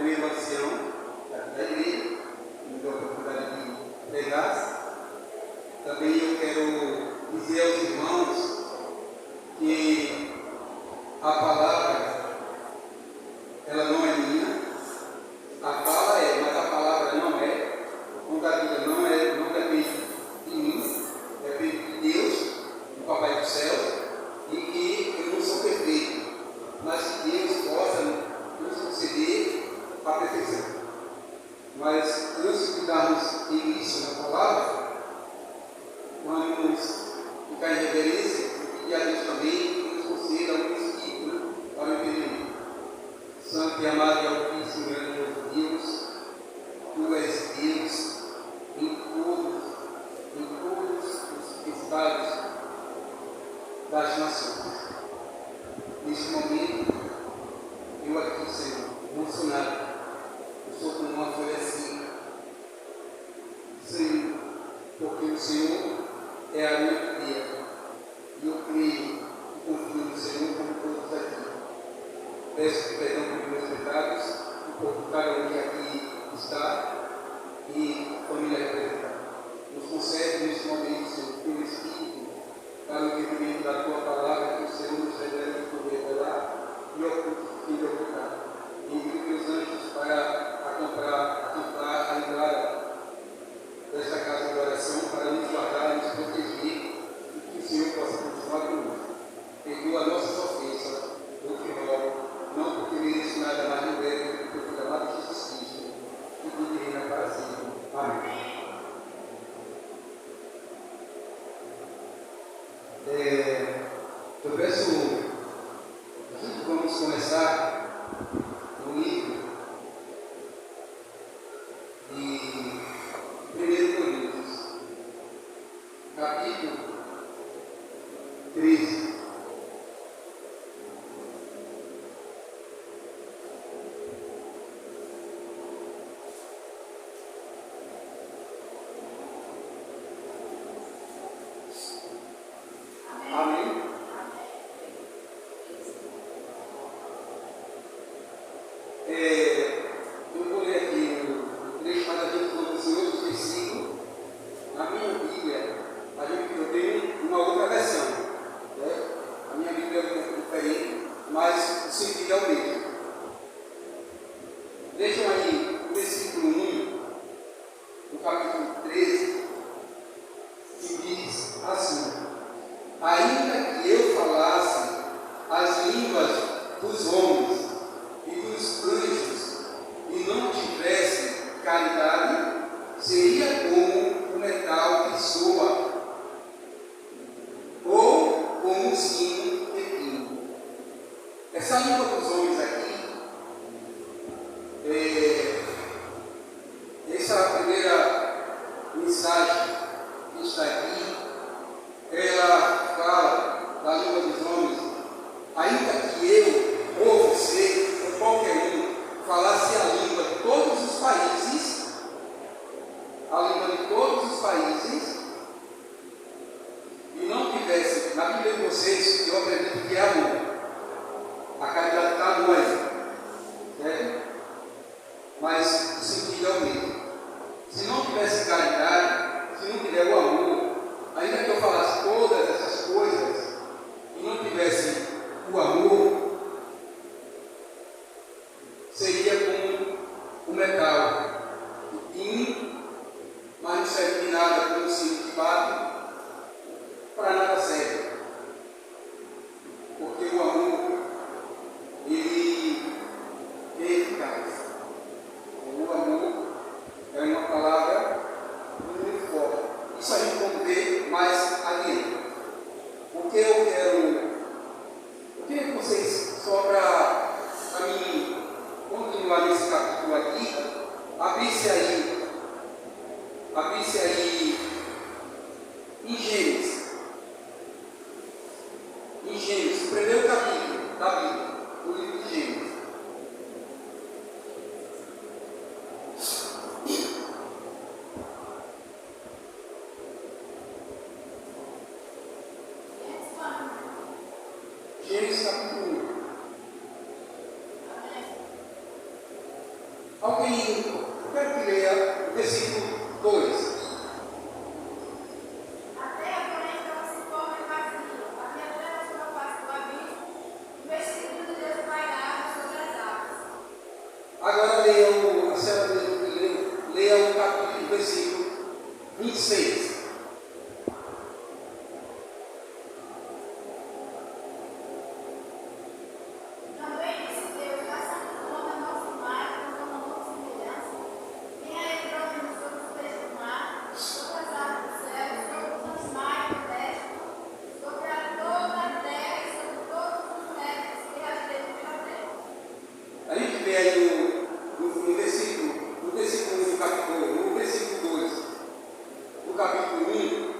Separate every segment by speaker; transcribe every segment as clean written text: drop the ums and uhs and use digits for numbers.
Speaker 1: primeiro ancião da igreja, me deu a oportunidade de pregar. Também eu quero dizer aos irmãos que a palavra, ela não é minha, a fala é, mas a palavra não é, o da vida não depende de mim, depende de Deus, do Papai do Céu, e que eu não sou perfeito, mas que Deus possa nos conceder a perfeição. Mas antes de darmos início na palavra, vamos ficar em reverência e a Deus também que nos conceda um espírito para o entendimento. Santo e amado e altíssimo e grandioso Deus, Tu és Deus em todos os estados das nações. Neste momento, eu aqui, Senhor, emocionado, eu sou como uma folha seca, Senhor, porque o Senhor é a minha vida, e eu creio e confio no Senhor como todos aqui. Peço perdão por meus pecados e por cada um que aqui está e família representada. Nos concede neste momento, Senhor, teu Espírito, para o entendimento da tua palavra, que o Senhor nos revela e por revelar e ocultar. Envie teus anjos para acampar a entrada desta casa de oração, para nos guardar, nos proteger, e que o Senhor possa continuar conosco. Perdoa nossas ofensas, eu te rogo, não porque mereço nada mais no mérito do teu filho amado Jesus Cristo, que tu reina para sempre. Amém. Eu peço, vamos começar no livro de 1 Coríntios, capítulo 13. Amém? Eu vou ler aqui o trecho, mas a gente trouxe outros versículos. Na minha Bíblia, eu tenho uma outra versão. Né? A minha Bíblia é um pouco diferente, mas o sentido é o mesmo. Vejam aí o versículo 1, do capítulo 13, que diz assim: ainda que eu falasse as línguas dos homens e dos anjos e não tivesse caridade, seria como o metal que soa ou como um sino pequeno. Essa língua dos homens aqui, essa primeira mensagem que está aqui, ela fala da língua dos homens, ainda que eu ou você ou qualquer um falasse a língua de todos os países, e não tivesse, na Bíblia de vocês, eu acredito que é amor. A caridade está boa aí, certo? Mas o sentido é o mesmo. Se não tivesse caridade, se não tiver o amor, ainda que eu falasse todas essas coisas e não tivesse o amor, seria como o metal pequeno, mas não serve de nada, como se que bate, para nada serve. Porque o amor, ele é eficaz. O amor é uma palavra muito forte. Isso a gente vamos ver mais adiante. Porque eu queria que vocês, só para mim continuar nesse capítulo aqui, abrisse aí em Gênesis. Em Gênesis, o primeiro capítulo da Bíblia, o livro de Gênesis. Gênesis capítulo 1. Alguém, eu quero que leia o versículo 2. Agora leia a senhora leia o capítulo, versículo 26. A gente vê aí no versículo 1 do capítulo 1, no versículo 2 do capítulo 1,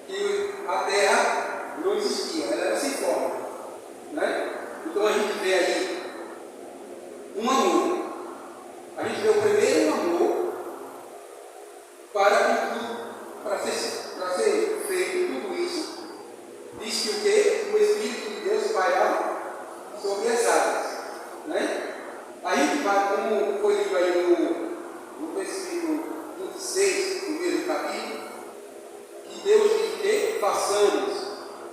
Speaker 1: que a terra não existia, ela era sem forma. Né? Então a gente vê aí um amor. A gente vê o primeiro amor para ser feito tudo isso. Diz que o quê? O Espírito de Deus pairava sobre as águas. Né? A gente vai, como foi lido aí no versículo 26 do mesmo capítulo, que Deus diz que façamos.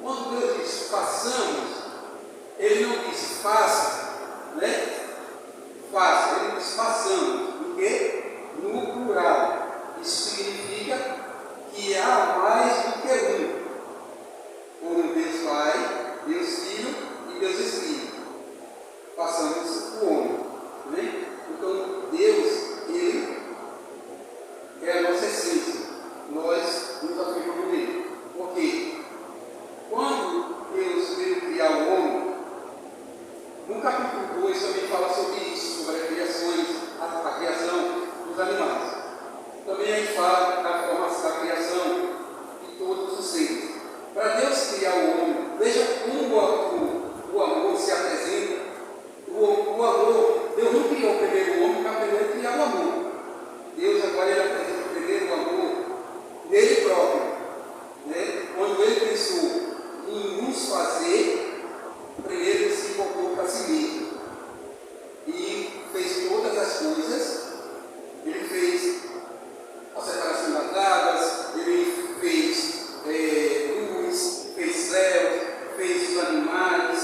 Speaker 1: Quando Deus diz façamos, Ele não diz faça, né? Faça, Ele diz façamos, porque no plural. Isso significa que há mais do que um. Como Deus Pai, Deus Filho e Deus Espírito. Passamos o homem. Né? Então, Deus, Ele é a nossa essência. Nós nos afirmamos nele. Por quê? Quando Deus veio criar o homem, no capítulo 2 também fala sobre isso, sobre a criação dos animais. Também a gente fala da formação da criação de todos os seres. Para Deus criar o homem, veja como o amor se apresenta. O amor, Deus não criou o primeiro homem para primeiro criar o amor. Deus agora ele apresenta primeiro o amor nele próprio. Né? Quando ele pensou em nos fazer, primeiro ele se voltou para si mesmo. E fez todas as coisas. Ele fez a separação das águas, ele fez luz, fez céu, fez os animais,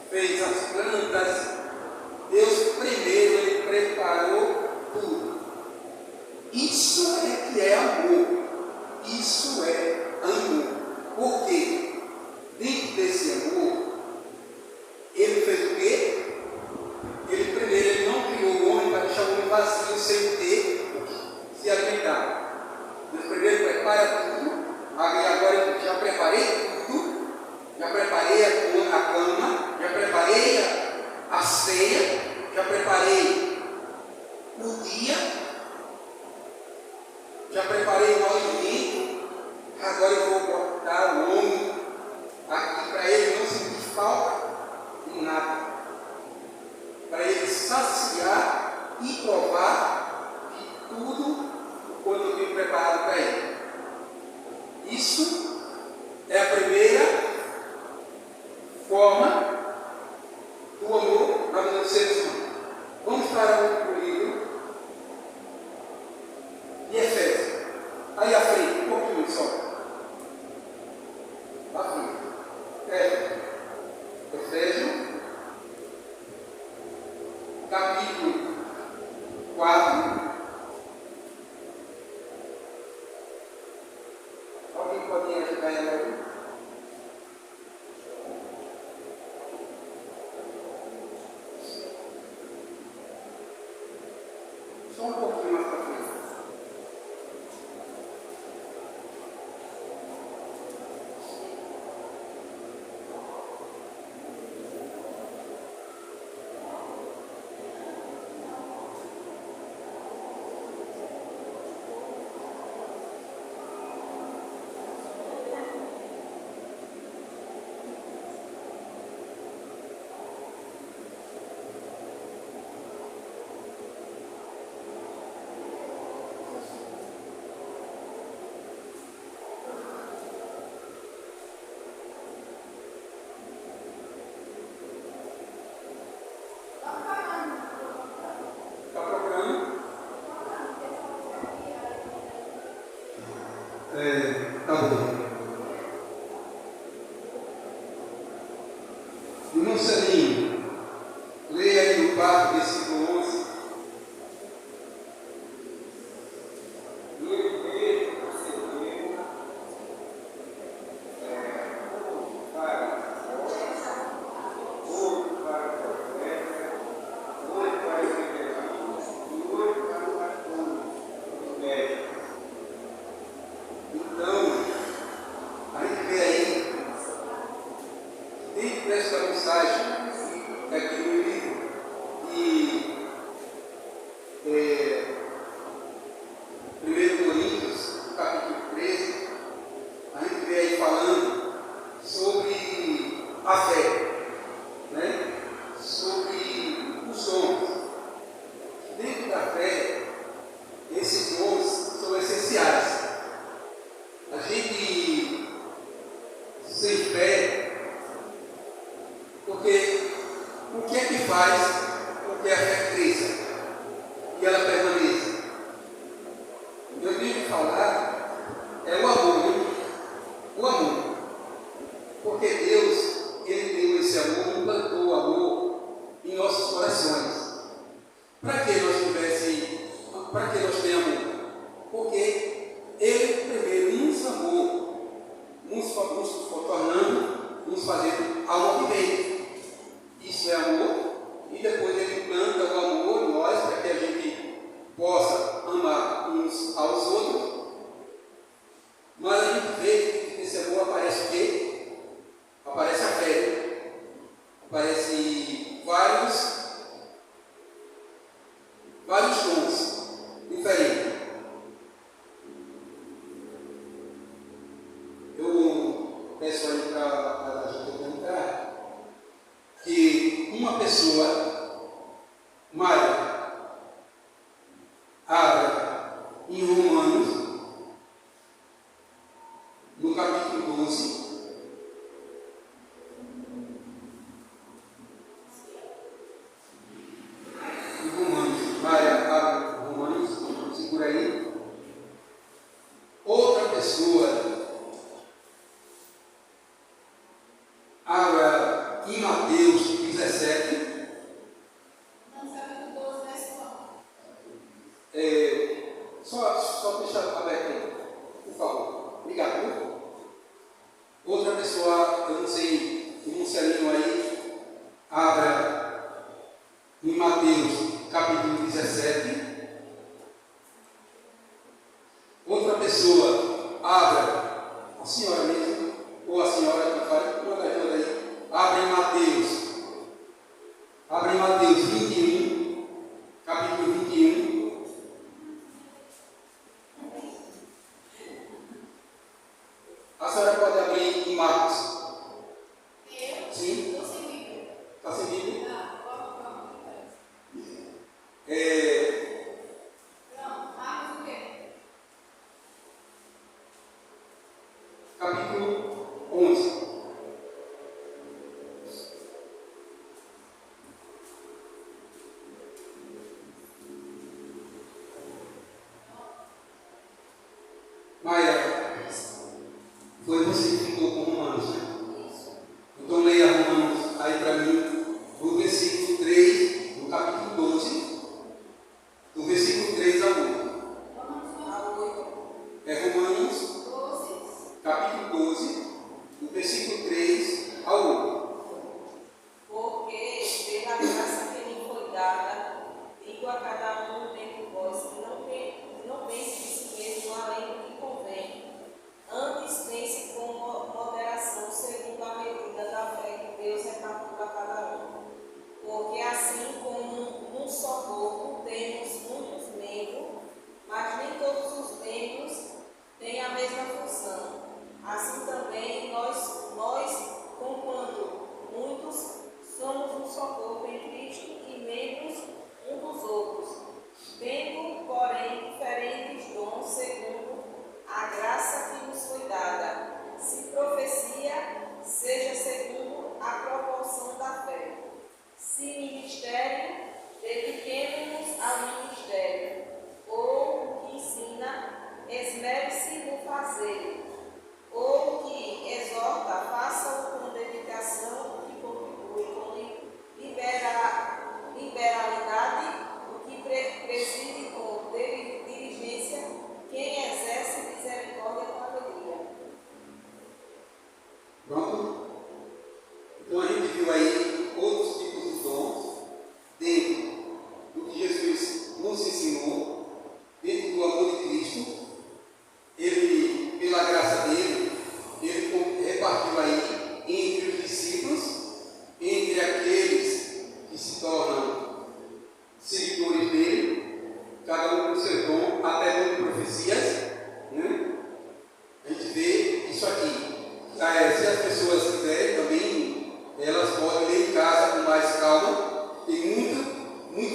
Speaker 1: fez as plantas. Deus primeiro ele preparou tudo. Isso é que é amor. Isso é amor. Por quê? Dentro desse amor, ele fez o quê? Ele primeiro ele não criou o homem para deixar o homem vazio sem ter o que se alimentar. Deus primeiro prepara tudo. Agora eu já preparei tudo. Já preparei a cama, já preparei a ceia, já preparei o dia, já preparei o alimento. Agora eu vou botar o homem aqui para ele não sentir falta de nada, para ele saciar e provar de tudo quanto eu tenho preparado para ele. Isso é a primeira forma do amor na vida dos seres humanos. Vamos para o livro de Efésios. Aí à frente, um pouquinho só. À frente. Efésios, capítulo 4. Alguém pode ajudar ela aí? Só um pouquinho mais para frente. 4, versículo 11.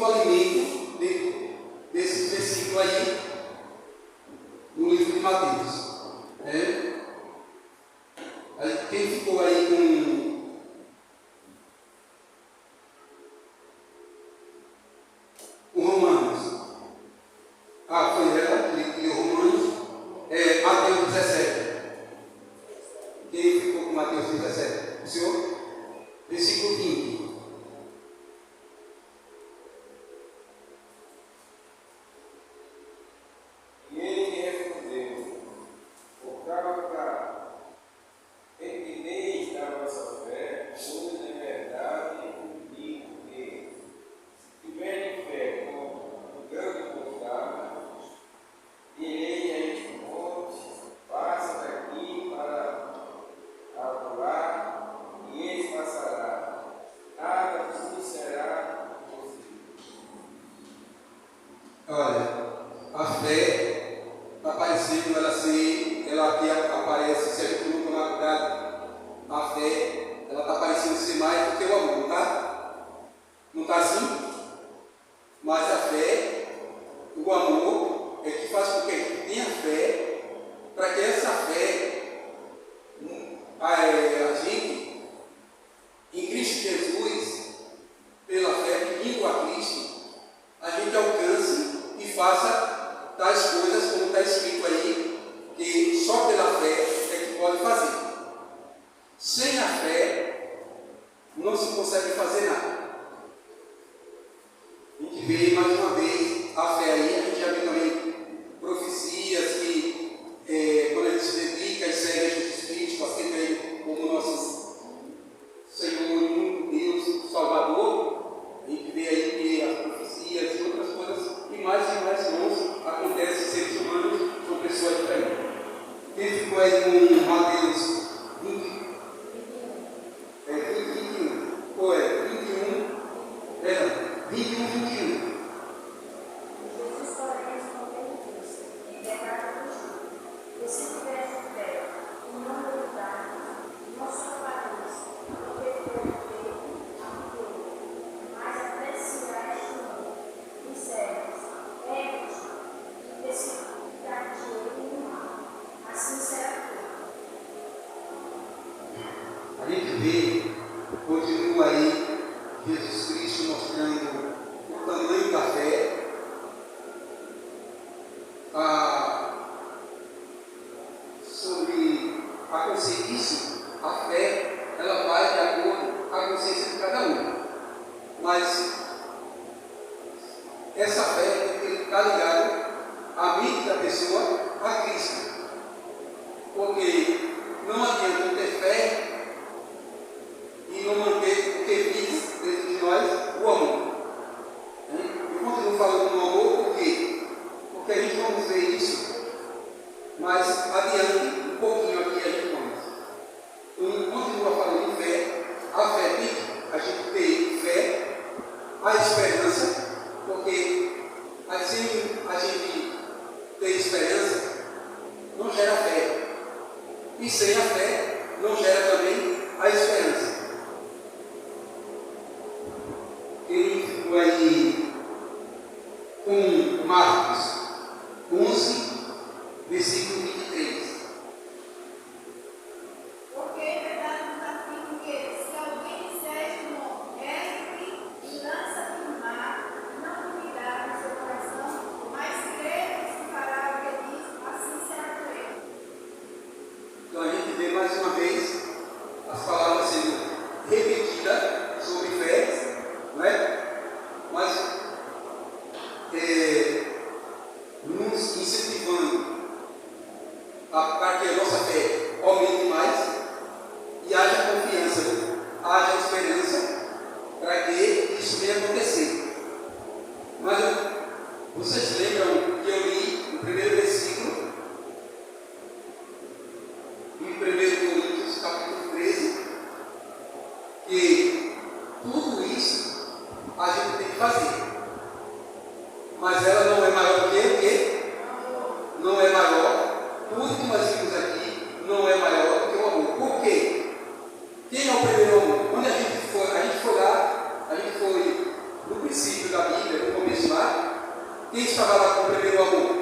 Speaker 1: muito alimento dentro desse versículo aí, no livro de Mateus. Quem ficou aí com Romanos? Foi ela que leu Romanos. Mateus 17. Quem ficou com Mateus 17? O senhor? Versículo 20. Olha, a fé está parecendo ela que aparece, se a gente não tomar cuidado, a fé, ela está parecendo ser mais do que o amor, não está? Não está assim? Mas a fé, o amor, é que faz com que a gente tenha fé, para que essa fé, a gente, em Cristo Jesus, pela fé, pedindo a Cristo, a gente alcance e faça tais coisas como está escrito aí, que só pela fé é que pode fazer. Sem a fé, não se consegue fazer nada. A gente vê mais uma vez a fé aí, a gente já viu também profecias que quando a gente se dedica e segue Jesus Cristo, aceita Ele como nosso Senhor e único Deus, Salvador, a gente vê aí que as profecias e outras coisas e mais bons acontecem em seres humanos com pessoas diferentes. Quem ficou aí com Mateus 20? 21. Ou 21? 21.
Speaker 2: Jesus, porém, respondeu e disse: declara-vos, se tivesse fé, e não duvidardes, não salvareis, porque foi feito a Deus, mas apreciais o nome, e servos, e precipitados no mal, assim será feito.
Speaker 1: A gente vê, continua aí, Jesus Cristo mostrando o tamanho da fé, sobre a consciência disso. A fé, ela vai de acordo com a consciência de cada um. Mas essa fé tem que estar ligada à mente da pessoa a Cristo. Porque não adianta eu ter fé e não manter o que diz dentro de nós o amor. Eu continuo falando do amor por quê? Porque a gente vamos ver isso, mas adiante um pouquinho aqui a gente vamos. Eu continuo falando de fé. A fé tem a gente ter fé, a esperança, porque assim a gente ter esperança não gera fé. E sem a fé não gera também a esperança. Ele ficou aí com Marcos 11, versículo 23.
Speaker 2: Porque é verdade nos afirmo que, se alguém disser este nome, ergue e lança-te no mar, não duvidar no seu coração, mas crê que se fará o que diz, assim será feito.
Speaker 1: Então a gente vê mais uma vez Quem estava lá com o primeiro amor?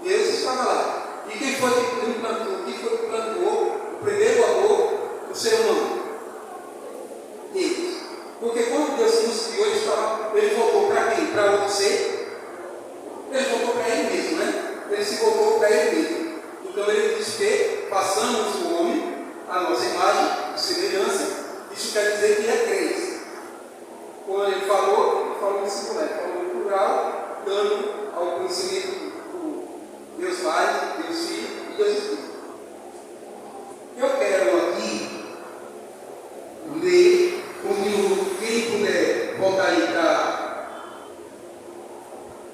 Speaker 1: Deus estava lá. E quem foi que implantou? Quem foi que plantou o primeiro amor no ser humano? Deus. Porque quando Deus nos criou, ele voltou para quem? Para outro ser? Ele voltou para ele mesmo, né? Ele se voltou para ele mesmo. Então ele diz que façamos o homem a nossa imagem e semelhança. Isso quer dizer que é 3. Quando ele falou em singular, falou em plural, dando ao conhecimento do Deus Pai, Deus Filho e Deus Espírito. Eu quero aqui ler comigo, quem puder voltar aí para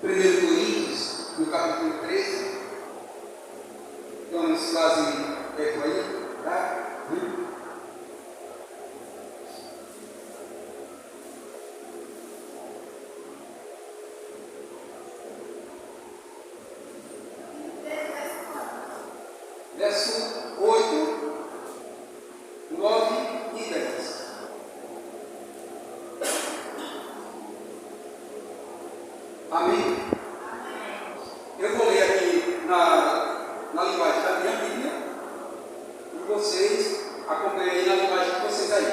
Speaker 1: 1 Coríntios, no capítulo 13. Vamos quase perto aí, tá? Verso 8, 9 e 10. Amém? Eu vou ler aqui na linguagem da minha Bíblia e vocês acompanhem na linguagem de vocês aí.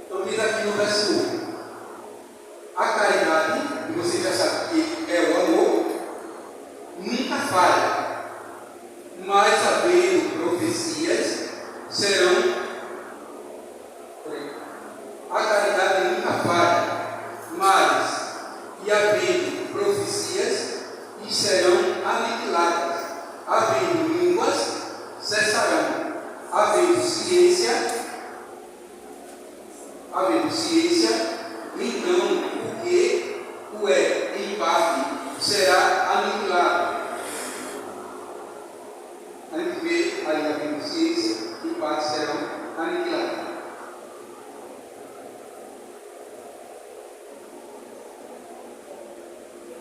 Speaker 1: Então diz aqui no verso 1: a caridade, que vocês já sabem que é o amor, nunca falha, mas havendo profecias serão. A caridade nunca falha, mas e havendo profecias e serão aniquiladas, havendo línguas cessarão, havendo ciência, então o que o é em parte será aniquilado. A gente vê aí havendo ciência, em parte serão aniquilados.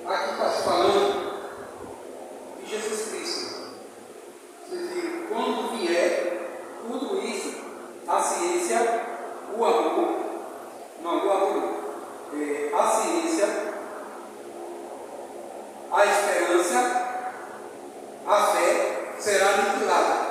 Speaker 1: Aqui está se falando de Jesus Cristo. Vocês viram, quando vier tudo isso, a ciência, o amor, não, o amor, a ciência, a esperança, a fé será aniquilada.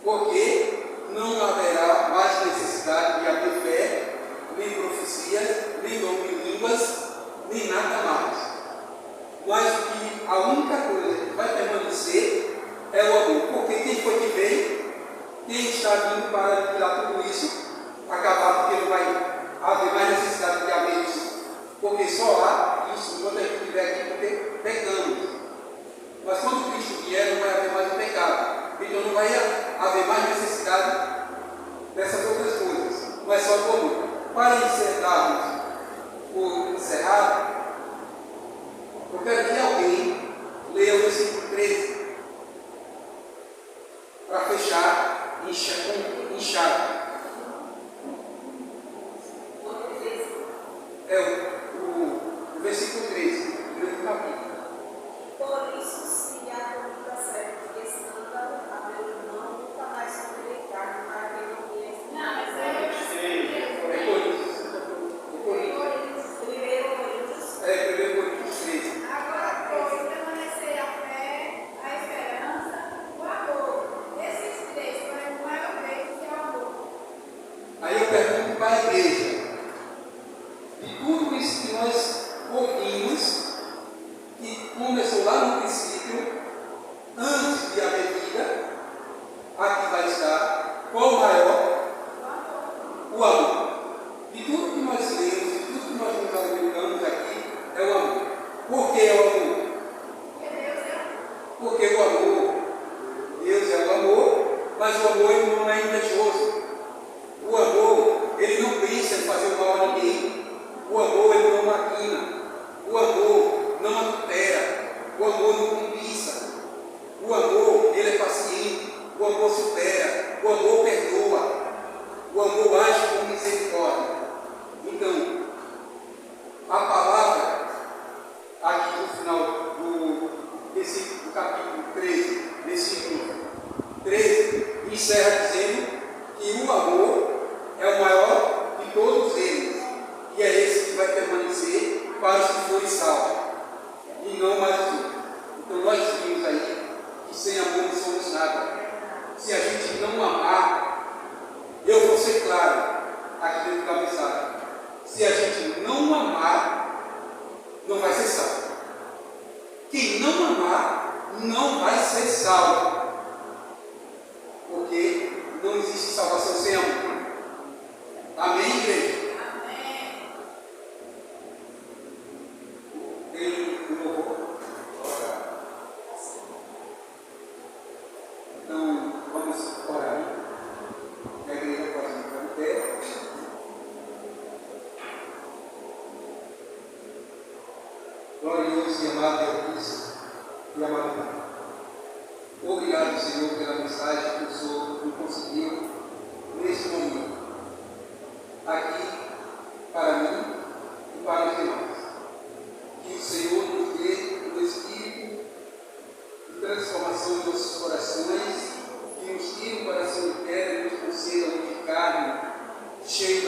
Speaker 1: Porque não haverá mais necessidade de haver fé, nem profecias, nem dom de línguas, nem nada mais. Mas a única coisa que vai permanecer é o amor. Porque quem foi que veio? Quem está vindo para aniquilar tudo isso? Acabar, porque não vai haver mais necessidade de haver isso. Porque só há isso quando a gente estiver aqui, porque pecamos. Mas quando Cristo vier, não vai haver mais o pecado. Então não vai haver mais necessidade dessas outras coisas. Mas só do amor. Para encerrarmos por encerrado, eu quero que alguém leia o versículo 13 para fechar em chave. É o versículo 13 do primeiro capítulo.
Speaker 2: Por isso, se a comida serve de escândalo, a meu irmão nunca mais comerei carne para que não conheça. Não, mas é Coríntios. 1 Coríntios 13. Agora, pois, permanecer a fé, a esperança, o amor. Esses 3, porém, o maior deles é o amor.
Speaker 1: Aí eu pergunto para a igreja: de tudo isso que nós ouvimos, que começou lá no princípio, antes de haver vida, aqui vai estar qual o maior? O amor. De tudo que nós lemos, de tudo que nós nos alimentamos aqui, é o amor. Por que é o amor? Porque o amor, Deus é o amor, mas o amor ele não é invejoso. O amor, ele não pensa em fazer o mal a ninguém. O amor, ele não maquina. O amor não adultera. O amor não cobiça. O amor, ele é paciente. O amor supera. O amor perdoa. O amor age com misericórdia. Quem não amar não vai ser salvo. Porque não existe salvação sem amor. Amém, igreja?
Speaker 2: Amém.
Speaker 1: Tem um louvor? Então, vamos orar. A igreja pode ficar em pé. Glorioso e amado Deus e amado Pai. Obrigado, Senhor, pela mensagem que o Senhor me conseguiu neste momento, aqui para mim e para os demais. Que o Senhor nos dê um espírito de transformação em nossos corações, que nos tire o coração de pedra e nos conceda um de carne cheio